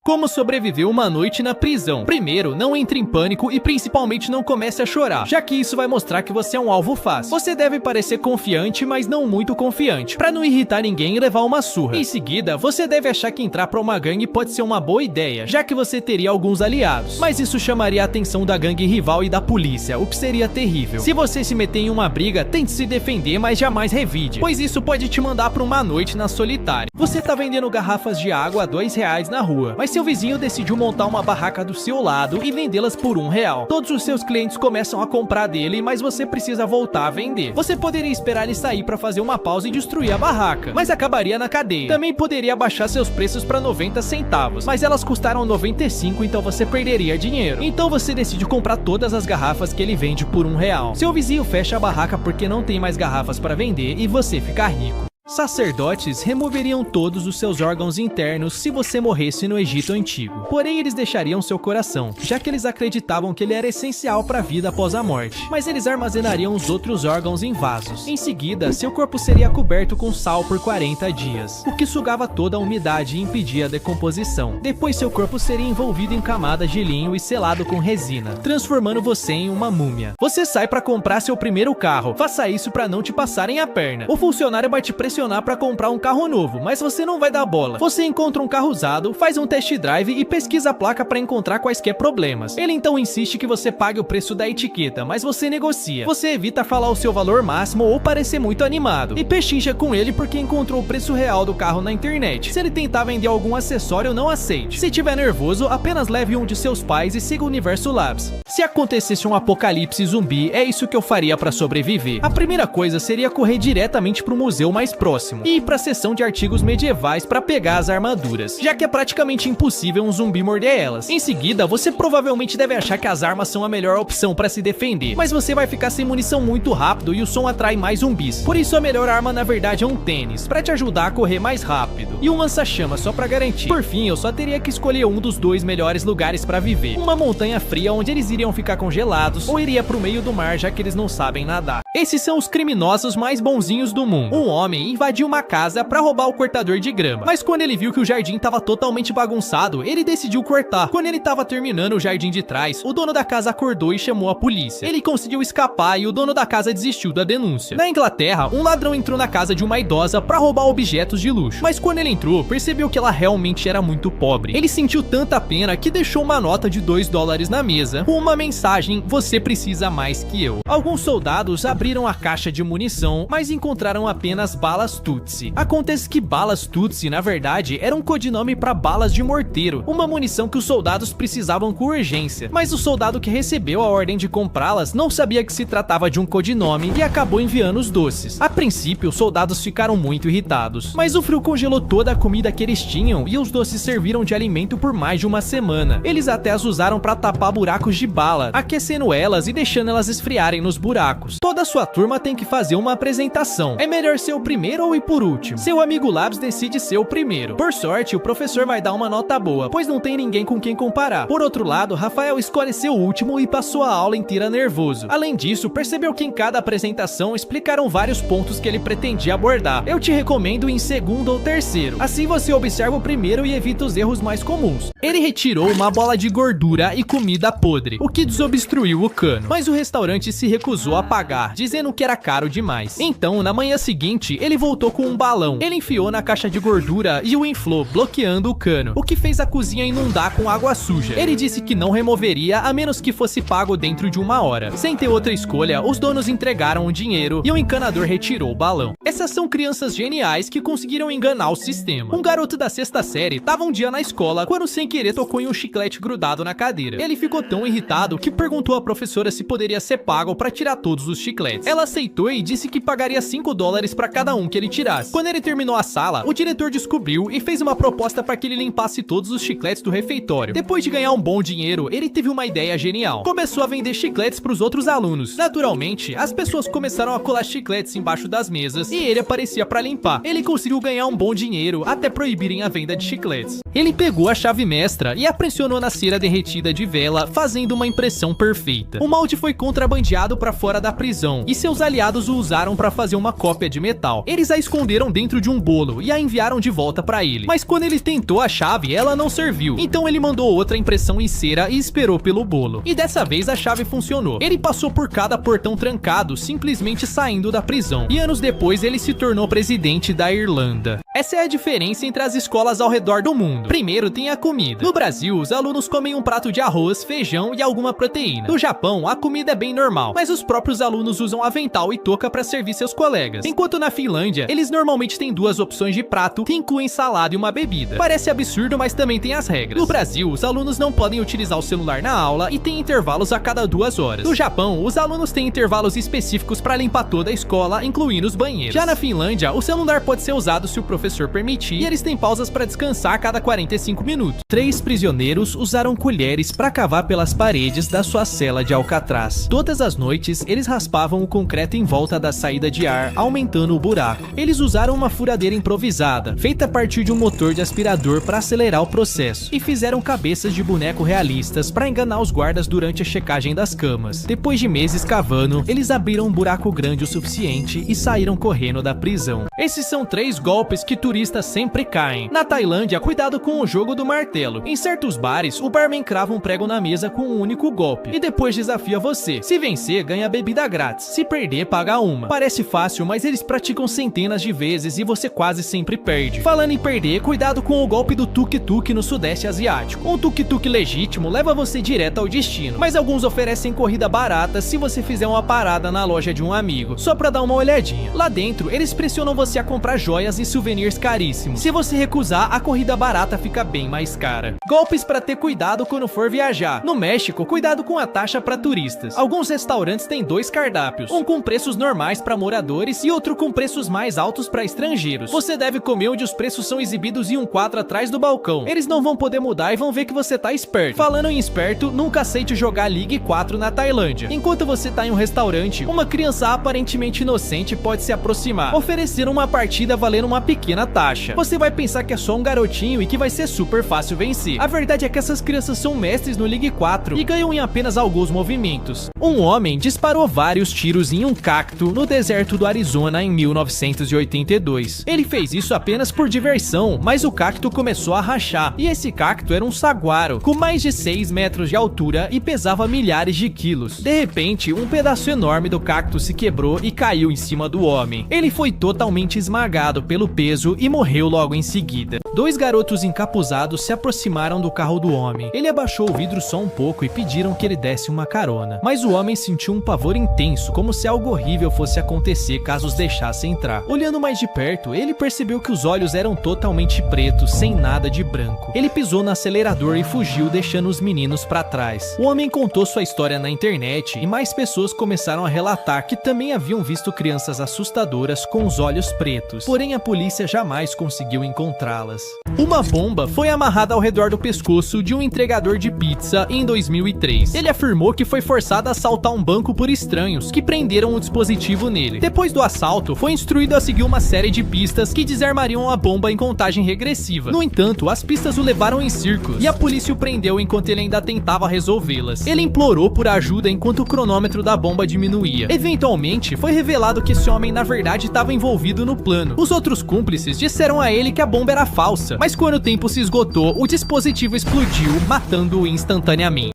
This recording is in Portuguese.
Como sobreviver uma noite na prisão? Primeiro, não entre em pânico e principalmente não comece a chorar, já que isso vai mostrar que você é um alvo fácil. Você deve parecer confiante, mas não muito confiante, pra não irritar ninguém e levar uma surra. Em seguida, você deve achar que entrar pra uma gangue pode ser uma boa ideia, já que você teria alguns aliados, mas isso chamaria a atenção da gangue rival e da polícia, o que seria terrível. Se você se meter em uma briga, tente se defender, mas jamais revide, pois isso pode te mandar pra uma noite na solitária. Você tá vendendo garrafas de água a R$2 na rua, mas seu vizinho decidiu montar uma barraca do seu lado e vendê-las por R$1. Todos os seus clientes começam a comprar dele, mas você precisa voltar a vender. Você poderia esperar ele sair pra fazer uma pausa e destruir a barraca, mas acabaria na cadeia. Também poderia baixar seus preços pra 90 centavos, mas elas custaram 95, então você perderia dinheiro. Então você decide comprar todas as garrafas que ele vende por R$1. Seu vizinho fecha a barraca porque não tem mais garrafas para vender e você fica rico. Sacerdotes removeriam todos os seus órgãos internos se você morresse no Egito Antigo. Porém, eles deixariam seu coração, já que eles acreditavam que ele era essencial para a vida após a morte. Mas eles armazenariam os outros órgãos em vasos. Em seguida, seu corpo seria coberto com sal por 40 dias, o que sugava toda a umidade e impedia a decomposição. Depois, seu corpo seria envolvido em camadas de linho e selado com resina, transformando você em uma múmia. Você sai para comprar seu primeiro carro. Faça isso para não te passarem a perna. O funcionário vai te pressionar para comprar um carro novo, mas você não vai dar bola. Você encontra um carro usado, faz um test drive e pesquisa a placa para encontrar quaisquer problemas. Ele então insiste que você pague o preço da etiqueta, mas você negocia. Você evita falar o seu valor máximo ou parecer muito animado, e pechincha com ele porque encontrou o preço real do carro na internet. Se ele tentar vender algum acessório, não aceite. Se tiver nervoso, apenas leve um de seus pais e siga o Universo Labs. Se acontecesse um apocalipse zumbi, é isso que eu faria para sobreviver. A primeira coisa seria correr diretamente para o museu mais próximo e ir para a seção de artigos medievais para pegar as armaduras, já que é praticamente impossível um zumbi morder elas. Em seguida, você provavelmente deve achar que as armas são a melhor opção para se defender, mas você vai ficar sem munição muito rápido e o som atrai mais zumbis. Por isso a melhor arma na verdade é um tênis, para te ajudar a correr mais rápido, e um lança-chamas só para garantir. Por fim, eu só teria que escolher um dos dois melhores lugares para viver: uma montanha fria onde eles iriam ficar congelados, ou iria pro meio do mar, já que eles não sabem nadar. Esses são os criminosos mais bonzinhos do mundo. Um homem invadiu uma casa para roubar o cortador de grama, mas quando ele viu que o jardim estava totalmente bagunçado, ele decidiu cortar. Quando ele estava terminando o jardim de trás, o dono da casa acordou e chamou a polícia. Ele conseguiu escapar e o dono da casa desistiu da denúncia. Na Inglaterra, um ladrão entrou na casa de uma idosa para roubar objetos de luxo, mas quando ele entrou, percebeu que ela realmente era muito pobre. Ele sentiu tanta pena que deixou uma nota de $2 na mesa com uma mensagem: "Você precisa mais que eu". Alguns soldados abriram a caixa de munição, mas encontraram apenas balas Tutsi. Acontece que balas Tutsi, na verdade, era um codinome para balas de morteiro, uma munição que os soldados precisavam com urgência. Mas o soldado que recebeu a ordem de comprá-las não sabia que se tratava de um codinome e acabou enviando os doces. A princípio, os soldados ficaram muito irritados, mas o frio congelou toda a comida que eles tinham e os doces serviram de alimento por mais de uma semana. Eles até as usaram para tapar buracos de bala, aquecendo elas e deixando elas esfriarem nos buracos. Toda a sua turma tem que fazer uma apresentação. É melhor ser o primeiro ou ir por último? Seu amigo Labs decide ser o primeiro. Por sorte, o professor vai dar uma nota boa, pois não tem ninguém com quem comparar. Por outro lado, Rafael escolhe ser o último e passou a aula inteira nervoso. Além disso, percebeu que em cada apresentação explicaram vários pontos que ele pretendia abordar. Eu te recomendo em segundo ou terceiro. Assim você observa o primeiro e evita os erros mais comuns. Ele retirou uma bola de gordura e comida podre, o que desobstruiu o cano, mas o restaurante se recusou a pagar, dizendo que era caro demais. Então, na manhã seguinte, ele voltou com um balão. Ele enfiou na caixa de gordura e o inflou, bloqueando o cano, o que fez a cozinha inundar com água suja. Ele disse que não removeria a menos que fosse pago dentro de 1 hora. Sem ter outra escolha, os donos entregaram o dinheiro e o encanador retirou o balão. Essas são crianças geniais que conseguiram enganar o sistema. Um garoto da 6ª série estava um dia na escola quando sem querer tocou em um chiclete grudado na cadeira. Ele ficou tão irritado que perguntou à professora se poderia ser pago para tirar todos os chicletes. Ela aceitou e disse que pagaria $5 para cada um que ele tirasse. Quando ele terminou a sala, o diretor descobriu e fez uma proposta para que ele limpasse todos os chicletes do refeitório. Depois de ganhar um bom dinheiro, ele teve uma ideia genial. Começou a vender chicletes para os outros alunos. Naturalmente, as pessoas começaram a colar chicletes embaixo das mesas e ele aparecia para limpar. Ele conseguiu ganhar um bom dinheiro até proibirem a venda de chicletes. Ele pegou a chave mestra e a pressionou na cera derretida de vela, fazendo uma impressão perfeita. O malte foi contrabandeado para fora da prisão e seus aliados o usaram para fazer uma cópia de metal. Ele Eles a esconderam dentro de um bolo e a enviaram de volta pra ele. Mas quando ele tentou a chave, ela não serviu. Então ele mandou outra impressão em cera e esperou pelo bolo. E dessa vez a chave funcionou. Ele passou por cada portão trancado, simplesmente saindo da prisão. E anos depois ele se tornou presidente da Irlanda. Essa é a diferença entre as escolas ao redor do mundo. Primeiro tem a comida. No Brasil, os alunos comem um prato de arroz, feijão e alguma proteína. No Japão, a comida é bem normal, mas os próprios alunos usam avental e touca para servir seus colegas. Enquanto na Finlândia, eles normalmente têm duas opções de prato que incluem salada e uma bebida. Parece absurdo, mas também tem as regras. No Brasil, os alunos não podem utilizar o celular na aula e tem intervalos a cada 2 horas. No Japão, os alunos têm intervalos específicos para limpar toda a escola, incluindo os banheiros. Já na Finlândia, o celular pode ser usado se o professor permitir e eles têm pausas para descansar a cada 45 minutos. 3 prisioneiros usaram colheres para cavar pelas paredes da sua cela de Alcatraz. Todas as noites, eles raspavam o concreto em volta da saída de ar, aumentando o buraco. Eles usaram uma furadeira improvisada, feita a partir de um motor de aspirador para acelerar o processo, e fizeram cabeças de boneco realistas para enganar os guardas durante a checagem das camas. Depois de meses cavando, eles abriram um buraco grande o suficiente e saíram correndo da prisão. Esses são 3 golpes que turistas sempre caem. Na Tailândia, cuidado com o jogo do martelo. Em certos bares, o barman crava um prego na mesa com um único golpe e depois desafia você. Se vencer, ganha bebida grátis. Se perder, paga uma. Parece fácil, mas eles praticam centenas de vezes e você quase sempre perde. Falando em perder, cuidado com o golpe do tuk-tuk no sudeste asiático. Um tuk-tuk legítimo leva você direto ao destino, mas alguns oferecem corrida barata se você fizer uma parada na loja de um amigo, só pra dar uma olhadinha. Lá dentro, eles pressionam você a comprar joias e souvenirs caríssimos. Se você recusar, a corrida barata fica bem mais cara. Golpes pra ter cuidado quando for viajar. No México, cuidado com a taxa pra turistas. Alguns restaurantes têm 2 cardápios, um com preços normais pra moradores e outro com preços mais altos pra estrangeiros. Você deve comer onde os preços são exibidos em um quadro atrás do balcão. Eles não vão poder mudar e vão ver que você tá esperto. Falando em esperto, nunca aceite jogar League 4 na Tailândia. Enquanto você tá em um restaurante, uma criança aparentemente inocente pode se aproximar, oferecer uma partida valendo uma pequena taxa. Você vai pensar que é só um garotinho e que vai ser super fácil vencer. A verdade é que essas crianças são mestres no League 4 e ganham em apenas alguns movimentos. Um homem disparou vários tiros em um cacto no deserto do Arizona em 1982. Ele fez isso apenas por diversão, mas o cacto começou a rachar. E esse cacto era um saguaro, com mais de 6 metros de altura e pesava milhares de quilos. De repente, um pedaço enorme do cacto se quebrou e caiu em cima do homem. Ele foi totalmente esmagado pelo peso e morreu logo em seguida. 2 garotos encapuzados se aproximaram do carro do homem. Ele abaixou o vidro só um pouco e pediram que ele desse uma carona. Mas o homem sentiu um pavor intenso, como se algo horrível fosse acontecer caso os deixasse entrar. Olhando mais de perto, ele percebeu que os olhos eram totalmente pretos, sem nada de branco. Ele pisou no acelerador e fugiu, deixando os meninos para trás. O homem contou sua história na internet e mais pessoas começaram a relatar que também haviam visto crianças assustadoras com os olhos pretos. Porém, a polícia jamais conseguiu encontrá-las. Uma bomba foi amarrada ao redor do pescoço de um entregador de pizza em 2003. Ele afirmou que foi forçado a assaltar um banco por estranhos, que prenderam o dispositivo nele. Depois do assalto, foi instruído a seguir uma série de pistas que desarmariam a bomba em contagem regressiva. No entanto, as pistas o levaram em círculos e a polícia o prendeu enquanto ele ainda tentava resolvê-las. Ele implorou por ajuda enquanto o cronômetro da bomba diminuía. Eventualmente, foi revelado que esse homem na verdade estava envolvido no plano. Os outros cúmplices disseram a ele que a bomba era falsa, mas quando o tempo se esgotou, o dispositivo explodiu, matando-o instantaneamente.